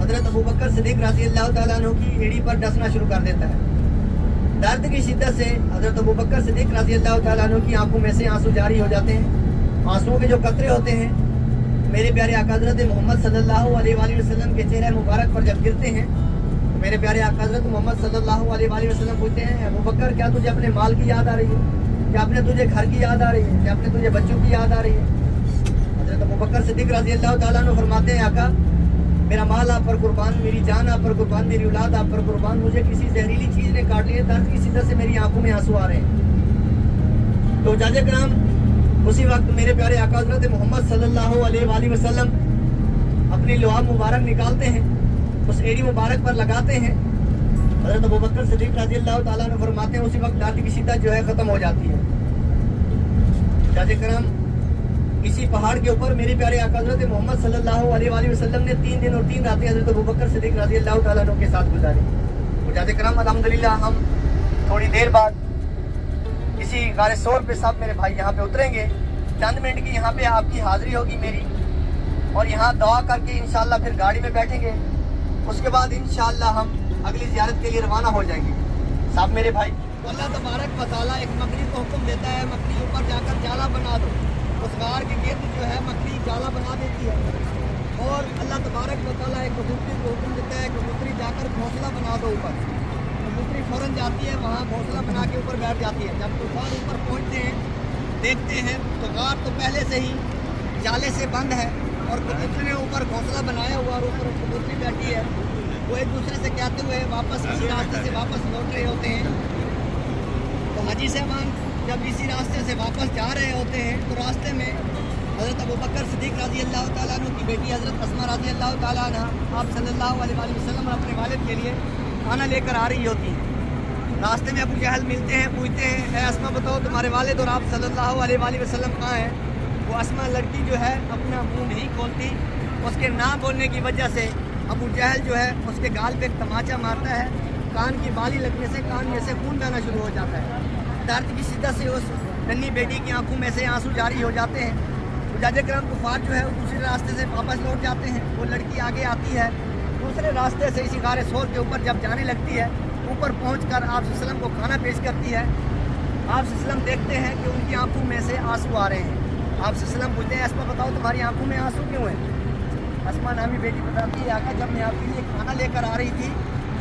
حضرت ابوبکر صدیق رضی اللہ تعالیٰ عنہ کی ایڑی پر ڈسنا شروع کر دیتا ہے۔ درد کی شدت سے حضرت ابوبکر صدیق رضی اللہ تعالیٰ عنہ کی آنکھوں میں سے آنسو جاری ہو جاتے ہیں۔ آنسوؤں کے جو قطرے ہوتے ہیں میرے پیارے آقا حضرت محمد صلی اللہ علیہ وآلہ وسلم کے چہرہ مبارک پر جب گرتے ہیں تو میرے پیارے آقا حضرت محمد صلی اللہ علیہ وآلہ وسلم پوچھتے ہیں ابوبکر کیا تجھے اپنے مال کی یاد آ رہی ہے؟ کیا اپنے تجھے گھر کی یاد آ رہی ہے؟ کیا اپنے تجھے بچوں کی یاد آ رہی ہے؟ حضرت ابوبکر صدیق رضی اللہ تعالیٰ عنہ فرماتے ہیں آقا میرا مال آپ پر قربان، میری جان آپ پر قربان، میری اولاد آپ پر قربان، مجھے کسی زہریلی چیز نے کاٹ لیا، درد کی شدت سے میری آنکھوں میں آنسو آ رہے ہیں۔ تو جاج کرام اسی وقت میرے پیارے آقا حضرت محمد صلی اللہ علیہ وآلہ وسلم اپنی لعاب مبارک نکالتے ہیں، اس ایڑی مبارک پر لگاتے ہیں۔ حضرت ابوبکر صدیق رضی اللہ تعالیٰ عنہ فرماتے ہیں اسی وقت درد کی شدت جو ہے ختم ہو جاتی ہے۔ جاج کرام اسی پہاڑ کے اوپر میرے پیارے آقا حضرت محمد صلی اللہ علیہ وآلہ وسلم نے 3 دن اور 3 راتیں حضرت ابوبکر صدیق رضی اللہ تعالیٰ عنہ کے ساتھ گزاری۔ مجاہد کرام الحمدللہ ہم تھوڑی دیر بعد اسی غار ثور پہ سب میرے بھائی یہاں پہ اتریں گے، چند منٹ کی یہاں پہ آپ کی حاضری ہوگی میری، اور یہاں دعا کر کے انشاءاللہ پھر گاڑی میں بیٹھیں گے۔ اس کے بعد انشاءاللہ ہم اگلی زیارت کے لیے روانہ ہو جائیں گے۔ صاحب میرے بھائی تو اللہ تبارک و تعالیٰ ایک مکڑی کو حکم دیتا ہے مکڑی اوپر جا کر جالا بنا دو، اس غار کے گرد جو ہے مکڑی جالا بنا دیتی ہے، اور اللہ تبارک و تعالیٰ ایک کبوتری کو حکم دیتا ہے کبوتری جا کر گھونسلہ بنا دو اوپر۔ کبوتری فوراً جاتی ہے وہاں گھونسلہ بنا کے اوپر بیٹھ جاتی ہے۔ جب طوفان اوپر پہنچتے ہیں دیکھتے ہیں تو غار تو پہلے سے ہی جالے سے بند ہے، اور کبوتری نے اوپر گھونسلہ بنایا ہوا اور اوپر کبوتری بیٹھی ہے، وہ ایک دوسرے سے کہتے ہوئے واپس اسی راستے سے واپس لوٹ رہے ہوتے ہیں۔ تو حاجی صاحبان جب اسی راستے سے واپس جا رہے ہوتے ہیں تو راستے میں حضرت ابوبکر صدیق رضی اللہ تعالیٰ عنہ کی بیٹی حضرت اسماء رضی اللہ تعالیٰ عنہ آپ صلی اللہ علیہ وآلہ وسلم اور اپنے والد کے لیے کھانا لے کر آ رہی ہوتی ہیں۔ راستے میں ابو جہل ملتے ہیں، پوچھتے ہیں اے اسماء بتاؤ تمہارے والد اور آپ صلی اللہ علیہ وآلہ وسلم کہاں ہیں؟ وہ اسماء لڑکی جو ہے اپنا منہ نہیں کھولتی، اس کے نہ بولنے کی وجہ سے ابو جہل جو ہے اس کے گال پہ ایک تماچا مارتا ہے، کان کی بالی لگنے سے کان میں سے خون بہنا شروع ہو جاتا ہے۔ درد کی شدت سے اس ننھی بیٹی کی آنکھوں میں سے آنسو جاری ہو جاتے ہیں۔ حجاج کرام کفار جو ہے دوسرے راستے سے واپس لوٹ جاتے ہیں، وہ لڑکی آگے آتی ہے دوسرے راستے سے اسی غار ثور کے اوپر جب جانے لگتی ہے، اوپر پہنچ کر آپ صلی اللہ علیہ وسلم کو کھانا پیش کرتی ہے۔ آپ صلی اللہ علیہ وسلم دیکھتے ہیں کہ ان کی آنکھوں میں سے آنسو آ رہے ہیں۔ آپ صلی اللہ علیہ وسلم پوچھتے ہیں اسماء بتاؤ تمہاری آنکھوں میں آنسو کیوں ہیں؟ اسماء نامی بیٹی بتاتی ہے آقا جب میں آپ کے لیے کھانا لے کر آ رہی تھی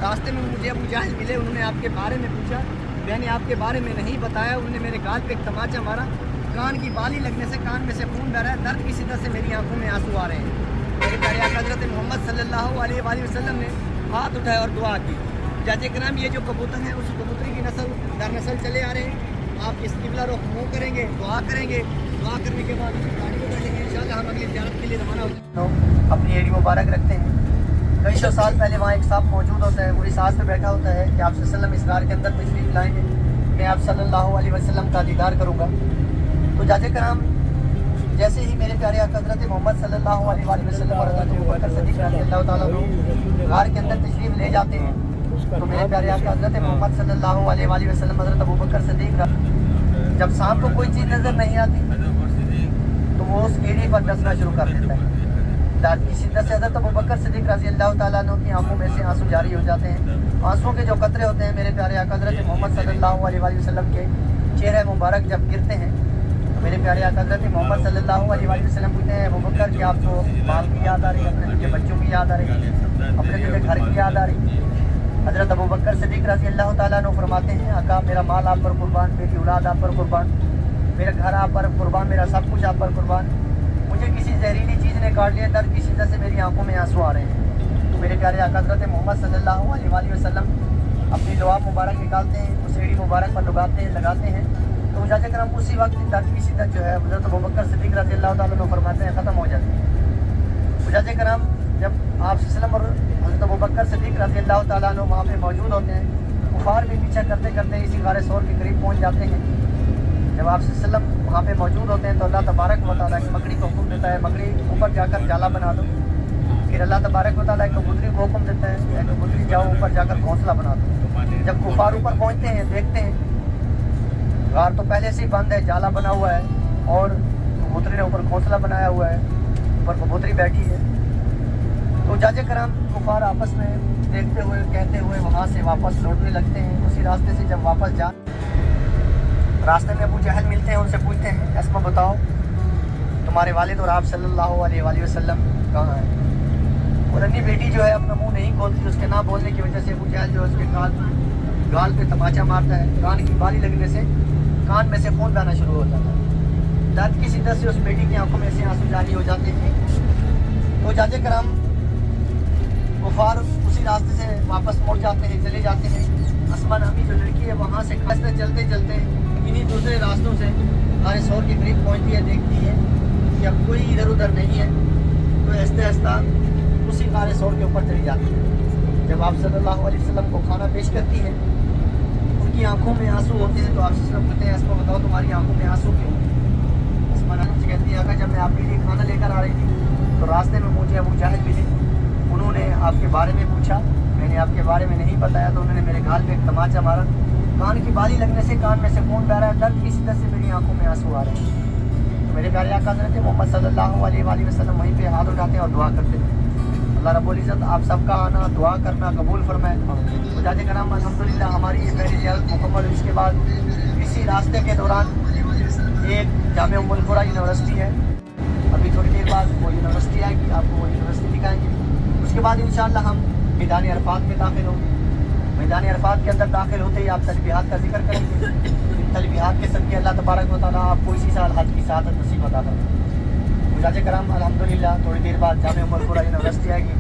راستے میں مجھے ابو جہل ملے، انہوں نے آپ کے بارے میں پوچھا، میں نے آپ کے بارے میں نہیں بتایا، انہوں نے میرے گال پہ ایک تماچا مارا، کان کی بالی لگنے سے کان میں سے خون بہ رہا ہے، درد کی شدت سے میری آنکھوں میں آنسو آ رہے ہیں۔ میرے پیارے آقا حضرت محمد صلی اللہ علیہ وآلہ وسلم نے ہاتھ اٹھایا اور دعا کی۔ جاج کرام یہ جو کبوتر ہیں اس کبوتری کی نسل در نسل چلے آ رہے ہیں۔ آپ اس قبلہ رخ منہ کریں گے، دعا کریں گے، دعا کرنے کے بعد گاڑی میں بیٹھیں گے، انشاءاللہ ہم اگلی زیارت کے لیے روانہ ہو جائیں گے۔ اپنی ایڑی مبارک رکھتے ہیں۔ کئی سو سال پہلے وہاں ایک صاحب موجود ہوتا ہے، وہ اس آس پہ بیٹھا ہوتا ہے کہ آپ صلی اللہ علیہ وسلم اس غار کے اندر تشریف لائیں گے، میں آپ صلی اللہ علیہ وسلم کا دیدار کروں گا۔ تو جاج کرام جیسے ہی میرے پیارے آقا حضرت محمد صلی اللہ علیہ وآلہ وسلم اور حضرت ابوبکر صدیق رضی اللہ تعالیٰ عنہ غار کے اندر تشریف لے جاتے ہیں تو میرے پیارے آقا حضرت محمد صلی اللہ علیہ وآلہ وسلم حضرت ابوبکر صدیق جب صاحب کو کوئی چیز نظر نہیں آتی تو وہ اس ایڑی پر ڈسنا شروع کر دیتا ہے۔ درد کی شدت سے حضرت ابوبکر صدیق رضی اللہ تعالیٰ عنہ کی آنکھوں میں سے آنسو جاری ہو جاتے ہیں۔ آنسوؤں کے جو قطرے ہوتے ہیں میرے پیارے آقا حضرت محمد صلی اللہ علیہ وآلہ وسلم کے چہرہ مبارک جب گرتے ہیں تو میرے پیارے آقا حضرت محمد صلی اللہ علیہ وآلہ وسلم پوچھتے ہیں ابوبکر کہ آپ کو مال کی یاد آ رہی ہے، اپنے تجھے بچوں کی یاد آ رہی ہے، اپنے تجھے گھر کی یاد آ رہی ہے؟ حضرت ابوبکر صدیق رضی اللہ تعالیٰ عنہ فرماتے ہیں آقا میرا مال آپ پر قربان، میری اولاد آپ پر قربان، میرا گھر آپ پر قربان، میرا سب کچھ آپ پر قربان، مجھے کسی زہریلی چیز نے کاٹ لیا، درد کی شدت سے میری آنکھوں میں آنسو آ رہے ہیں۔ تو میرے پیارے آقا حضرت محمد صلی اللہ علیہ وآلہ وسلم اپنی لعاب مبارک نکالتے ہیں، اس ایڑی مبارک پر لگاتے ہیں تو جاج کرام اسی وقت درد کی شدت جو ہے حضرت ابوبکر صدیق رضی اللہ تعالیٰ عنہ فرماتے ہیں ختم ہو جاتی ہے۔ جاج کرام جب آپ صلی اللہ علیہ وسلم اور حضرت ابوبکر صدیق رضی اللہ تعالیٰ عنہ وہاں پہ موجود ہوتے ہیں، کفار بھی پیچھا کرتے کرتے اسی غار ثور کے قریب پہنچ جاتے ہیں۔ جب آپ صلی اللہ علیہ وسلم وہاں پہ موجود ہوتے ہیں تو اللہ تبارک و تعالیٰ ایک مکڑی کو حکم دیتا ہے مکڑی اوپر جا کر جالا بنا دو۔ پھر اللہ تبارک و تعالیٰ ایک کبوتری کو حکم دیتا ہے کبوتری جاؤ اوپر جا کر گھونسلہ بنا دو۔ جب کفار اوپر پہنچتے ہیں دیکھتے ہیں غار تو پہلے سے ہی بند ہے، جالا بنا ہوا ہے اور کبوتری نے اوپر گھونسلہ بنایا ہوا ہے، اوپر کبوتری بیٹھی ہے۔ تو جاج کرام کفار آپس میں دیکھتے ہوئے کہتے ہوئے وہاں سے واپس لوٹنے لگتے ہیں. اسی راستے سے جب واپس راستے میں ابو جہل ملتے ہیں, ان سے پوچھتے ہیں اسما بتاؤ تمہارے والد اور آپ صلی اللہ علیہ وآلہ وسلم کہاں ہیں؟ اور اپنی بیٹی جو ہے اپنا منہ نہیں کھولتی, اس کے نہ بولنے کی وجہ سے ابو جہل جو ہے اس کے گال پہ تماچا مارتا ہے. کان کی بالی لگنے سے کان میں سے خون بہنا شروع ہو جاتا ہے. درد کی شدت سے اس بیٹی کی آنکھوں میں سے آنسو جاری ہو جاتے ہیں. تو جاج کرام کفار اسی راستے سے واپس موڑ جاتے ہیں, چلے جاتے ہیں. اسما نامی جو لڑکی ہے وہاں سے چلتے چلتے انہیں دوسرے راستوں سے غار ثور کے قریب پہنچتی ہے, دیکھتی ہے کہ اب کوئی ادھر ادھر نہیں ہے, تو آہستہ آہستہ اسی غار ثور کے اوپر چلی جاتی ہے. جب آپ صلی اللہ علیہ وسلم کو کھانا پیش کرتی ہے, ان کی آنکھوں میں آنسو ہوتے ہیں. تو آپ سے پوچھتے ہیں اسما بتاؤ تمہاری آنکھوں میں آنسو کیوں؟ اسما نامی سے کہتی ہے اگر جب میں آپ کے لیے کھانا لے کر آ رہی تھی تو راستے میں مجھے ابو جہل ملے, انہوں نے آپ کے بارے میں پوچھا, میں نے آپ کے بارے میں نہیں بتایا تو انہوں نے میرے گال پہ ایک تماچا مارا, کان کی بالی لگنے سے کان میں سے خون بہ رہا ہے, درد کی شدت سے میری آنکھوں میں آنسو آ رہے ہیں. تو میرے پیارے آقا حضرت محمد صلی اللہ علیہ وآلہ وسلم وہیں پہ ہاتھ اٹھاتے ہیں اور دعا کرتے ہیں. اللہ رب العزت آپ سب کا آنا دعا کرنا قبول فرمائے. تو جاج کرام الحمدللہ ہماری یہ پہلی زیارت مکمل ہوئی. اس کے بعد اسی راستے کے دوران ایک جامعہ ام القریٰ یونیورسٹی ہے, ابھی تھوڑی دیر بعد وہ یونیورسٹی آئے گی, آپ کو وہ یونیورسٹی دکھائیں گے. اس کے بعد انشاءاللہ ہم میدان عرفات میں داخل ہوں گے. میدان عرفات کے اندر داخل ہوتے ہی آپ تسبیحات کا ذکر کریں گے. ان تسبیحات کے صدقے اللہ تبارک و تعالیٰ آپ کو اسی سال حج کی سعادت نصیب عطا فرمائے. مجاج کرام الحمدللہ تھوڑی دیر بعد جامعہ ام القریٰ یونیورسٹی آئے گی.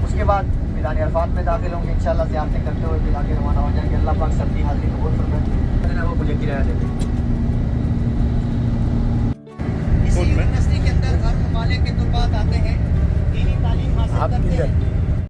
اس کے بعد میدان عرفات میں داخل ہوں گے. انشاءاللہ زیارتیں کرتے ہوئے پھر آگے روانہ ہو جائیں گے. اللہ پاک سب کی حاضری قبول فرمائے. وہ مجھے کرایہ دے دیں. اسی یونیورسٹی کے اندر ہر ممالک کے طلباء آتے ہیں, دینی تعلیم حاصل کرتے ہیں.